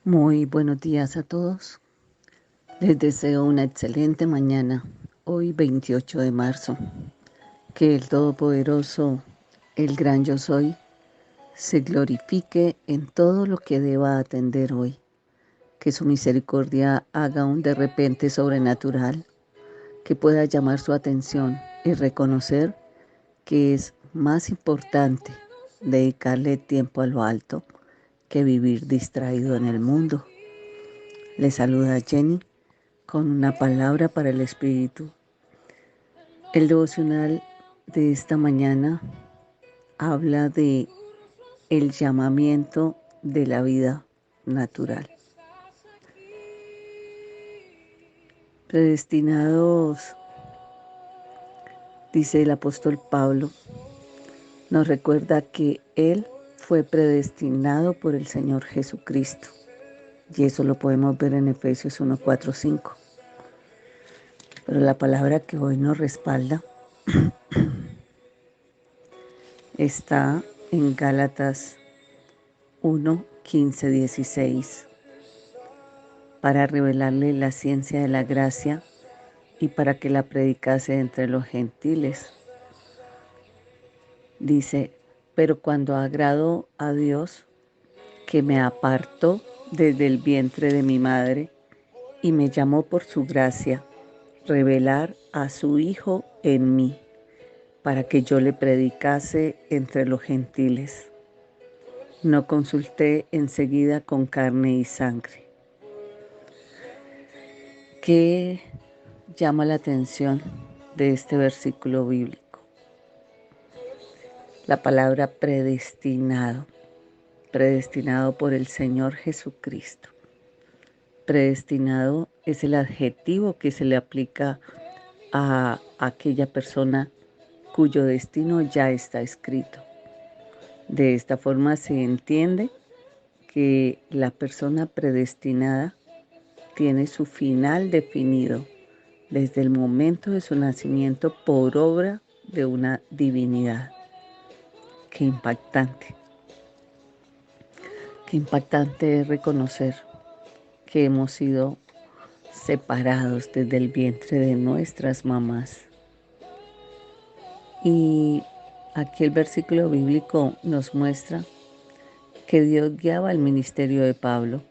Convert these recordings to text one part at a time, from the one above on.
Muy buenos días a todos. Les deseo una excelente mañana, hoy 28 de marzo. Que el Todopoderoso, el gran Yo Soy, se glorifique en todo lo que deba atender hoy. Que su misericordia haga un de repente sobrenatural, que pueda llamar su atención y reconocer que es más importante dedicarle tiempo a lo alto que vivir distraído en el mundo. Le saluda Jenny con una palabra para el Espíritu. El devocional de esta mañana habla de el llamamiento de la vida natural. Predestinados, dice el apóstol Pablo, nos recuerda que Él fue predestinado por el Señor Jesucristo. Y eso lo podemos ver en Efesios 1, 4, 5. Pero la palabra que hoy nos respalda está en Gálatas 1, 15, 16. Para revelarle la ciencia de la gracia y para que la predicase entre los gentiles. Dice, pero cuando agradó a Dios, que me apartó desde el vientre de mi madre y me llamó por su gracia, revelar a su Hijo en mí, para que yo le predicase entre los gentiles. No consulté enseguida con carne y sangre. ¿Qué llama la atención de este versículo bíblico? La palabra predestinado, predestinado por el Señor Jesucristo. Predestinado es el adjetivo que se le aplica a aquella persona cuyo destino ya está escrito. De esta forma se entiende que la persona predestinada tiene su final definido desde el momento de su nacimiento por obra de una divinidad. Qué impactante. Qué impactante es reconocer que hemos sido separados desde el vientre de nuestras mamás. Y aquí el versículo bíblico nos muestra que Dios guiaba el ministerio de Pablo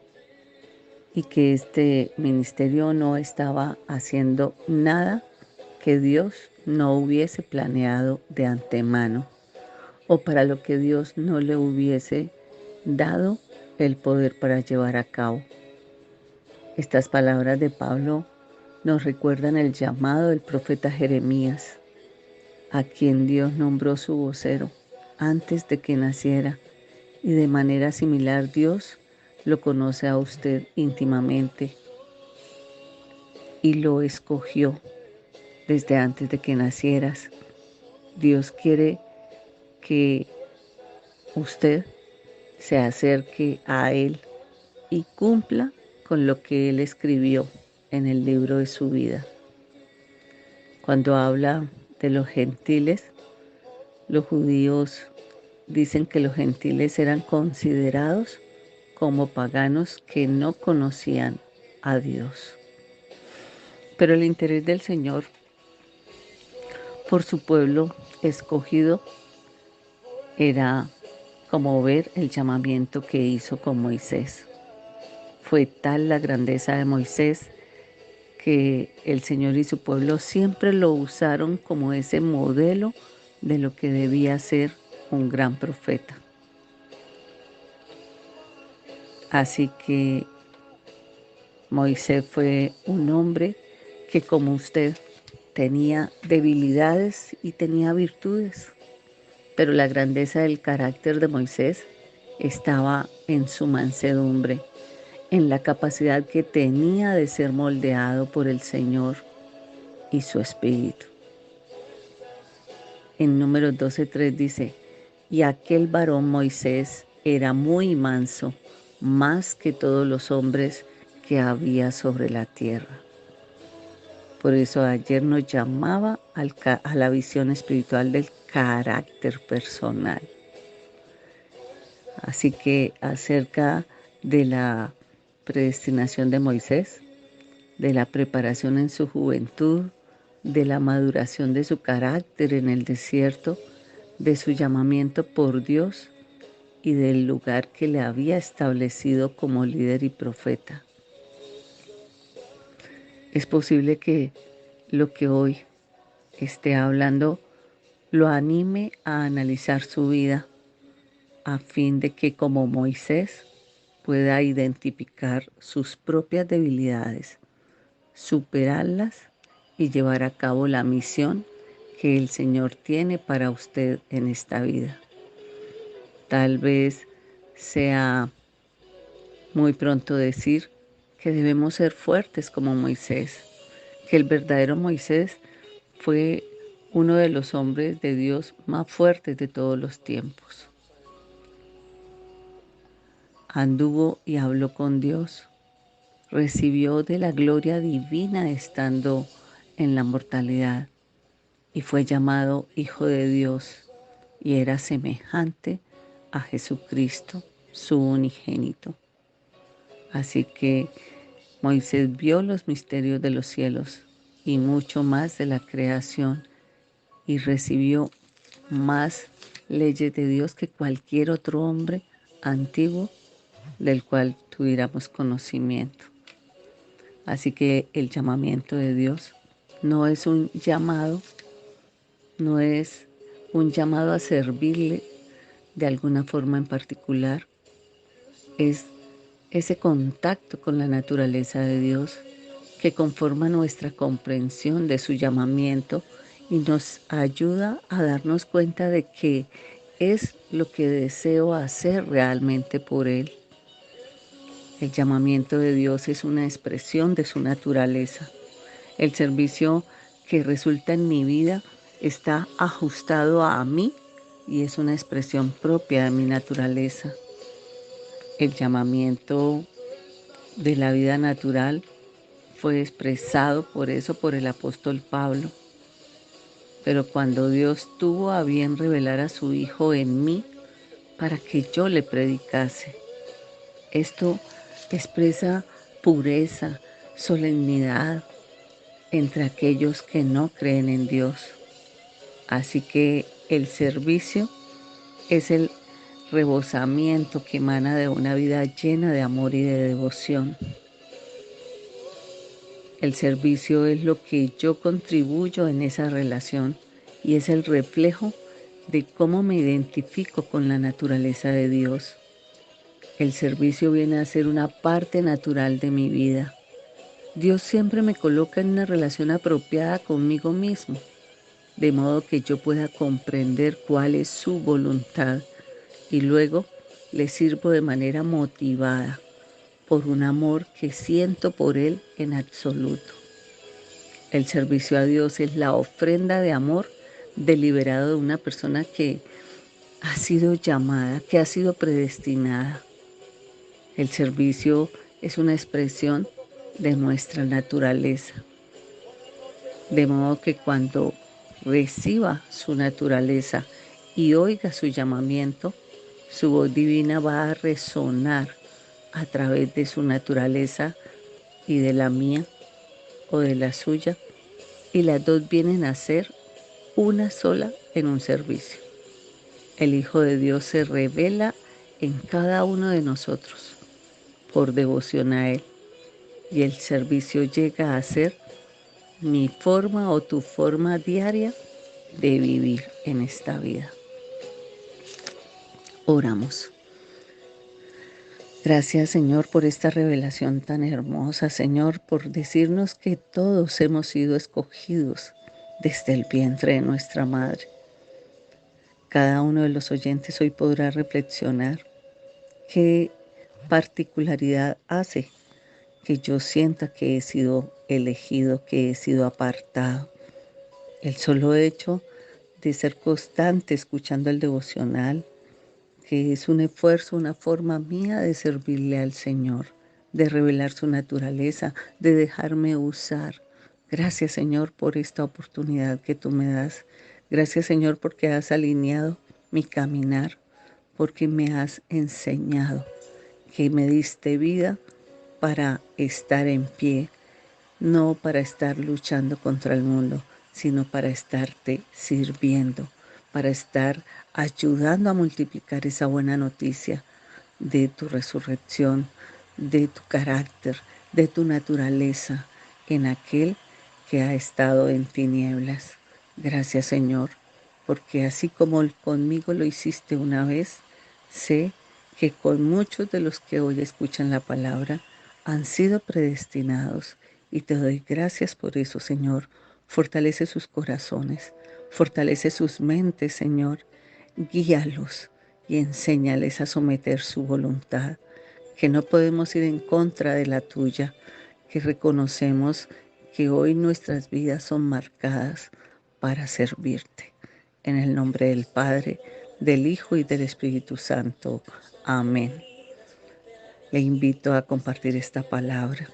y que este ministerio no estaba haciendo nada que Dios no hubiese planeado de antemano o para lo que Dios no le hubiese dado el poder para llevar a cabo. Estas palabras de Pablo nos recuerdan el llamado del profeta Jeremías, a quien Dios nombró su vocero antes de que naciera, y de manera similar Dios lo conoce a usted íntimamente y lo escogió desde antes de que nacieras. Dios quiere que usted se acerque a Él y cumpla con lo que Él escribió en el libro de su vida. Cuando habla de los gentiles, los judíos dicen que los gentiles eran considerados como paganos que no conocían a Dios. Pero el interés del Señor por su pueblo escogido era como ver el llamamiento que hizo con Moisés. Fue tal la grandeza de Moisés que el Señor y su pueblo siempre lo usaron como ese modelo de lo que debía ser un gran profeta. Así que Moisés fue un hombre que, como usted, tenía debilidades y tenía virtudes, pero la grandeza del carácter de Moisés estaba en su mansedumbre, en la capacidad que tenía de ser moldeado por el Señor y su Espíritu. En Números 12:3 dice, y aquel varón Moisés era muy manso, más que todos los hombres que había sobre la tierra. Por eso ayer nos llamaba a la visión espiritual del carácter personal. Así que acerca de la predestinación de Moisés, de la preparación en su juventud, de la maduración de su carácter en el desierto, de su llamamiento por Dios y del lugar que le había establecido como líder y profeta. Es posible que lo que hoy esté hablando lo anime a analizar su vida a fin de que, como Moisés, pueda identificar sus propias debilidades, superarlas y llevar a cabo la misión que el Señor tiene para usted en esta vida. Tal vez sea muy pronto decir que debemos ser fuertes como Moisés, que el verdadero Moisés fue uno de los hombres de Dios más fuertes de todos los tiempos. Anduvo y habló con Dios, recibió de la gloria divina estando en la mortalidad y fue llamado Hijo de Dios y era semejante a Jesucristo, su unigénito. Así que Moisés vio los misterios de los cielos y mucho más de la creación y recibió más leyes de Dios que cualquier otro hombre antiguo del cual tuviéramos conocimiento. Así que el llamamiento de Dios no es un llamado, no es un llamado a servirle de alguna forma en particular, es ese contacto con la naturaleza de Dios que conforma nuestra comprensión de su llamamiento y nos ayuda a darnos cuenta de que es lo que deseo hacer realmente por Él. El llamamiento de Dios es una expresión de su naturaleza. El servicio que resulta en mi vida está ajustado a mí y es una expresión propia de mi naturaleza. El llamamiento de la vida natural fue expresado por eso por el apóstol Pablo. Pero cuando Dios tuvo a bien revelar a su Hijo en mí para que yo le predicase, esto expresa pureza, solemnidad entre aquellos que no creen en Dios. Así que el servicio es el rebosamiento que emana de una vida llena de amor y de devoción. El servicio es lo que yo contribuyo en esa relación y es el reflejo de cómo me identifico con la naturaleza de Dios. El servicio viene a ser una parte natural de mi vida. Dios siempre me coloca en una relación apropiada conmigo mismo, de modo que yo pueda comprender cuál es su voluntad y luego le sirvo de manera motivada por un amor que siento por Él en absoluto. El servicio a Dios es la ofrenda de amor deliberado de una persona que ha sido llamada, que ha sido predestinada. El servicio es una expresión de nuestra naturaleza. De modo que cuando reciba su naturaleza y oiga su llamamiento, su voz divina va a resonar a través de su naturaleza y de la mía o de la suya, y las dos vienen a ser una sola en un servicio. El Hijo de Dios se revela en cada uno de nosotros por devoción a Él, y el servicio llega a ser mi forma o tu forma diaria de vivir en esta vida. Oramos. Gracias, Señor, por esta revelación tan hermosa, Señor, por decirnos que todos hemos sido escogidos desde el vientre de nuestra madre. Cada uno de los oyentes hoy podrá reflexionar qué particularidad hace que yo sienta que he sido elegido, que he sido apartado. El solo hecho de ser constante escuchando el devocional, que es un esfuerzo, una forma mía de servirle al Señor, de revelar su naturaleza, de dejarme usar. Gracias, Señor, por esta oportunidad que tú me das. Gracias, Señor, porque has alineado mi caminar, porque me has enseñado que me diste vida para estar en pie, no para estar luchando contra el mundo, sino para estarte sirviendo, para estar ayudando a multiplicar esa buena noticia de tu resurrección, de tu carácter, de tu naturaleza en aquel que ha estado en tinieblas. Gracias, Señor, porque así como conmigo lo hiciste una vez, sé que con muchos de los que hoy escuchan la palabra han sido predestinados y te doy gracias por eso, Señor. Fortalece sus corazones, fortalece sus mentes, Señor. Guíalos y enséñales a someter su voluntad, que no podemos ir en contra de la tuya, que reconocemos que hoy nuestras vidas son marcadas para servirte. En el nombre del Padre, del Hijo y del Espíritu Santo. Amén. Le invito a compartir esta palabra.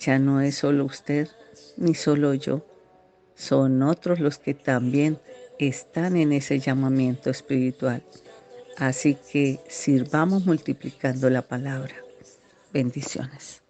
Ya no es solo usted ni solo yo, son otros los que también están en ese llamamiento espiritual. Así que sirvamos multiplicando la palabra. Bendiciones.